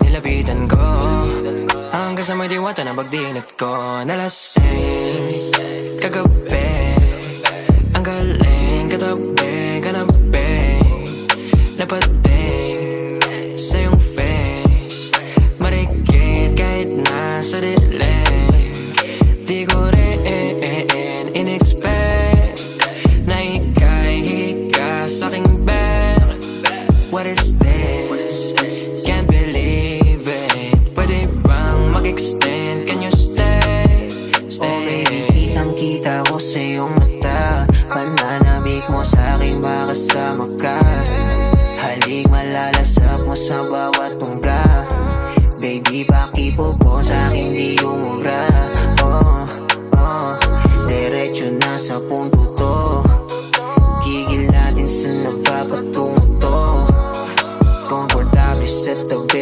Nilapitan ko hanggang sa may diwata na pagdinat ko. Nalasing kagabi, ang galing katabi, kanabi, napating sa iyong face. Marikit kahit nasa dilim, di ko rin in-expect na ika'y hika sa'king bed. What is this? Can't believe it. Pwede bang mag-extend? Can you stay? Stay. Okay, kitang-kita ko sa iyong mata. Pananamig mo sa'king makasama ka. Halik malalasap mo sa bawat tungga. Baby, pakipo po sa'king di umubra. Diretso na sa punto to. Gigil natin sa napapatungo to. Komportable sa tabi.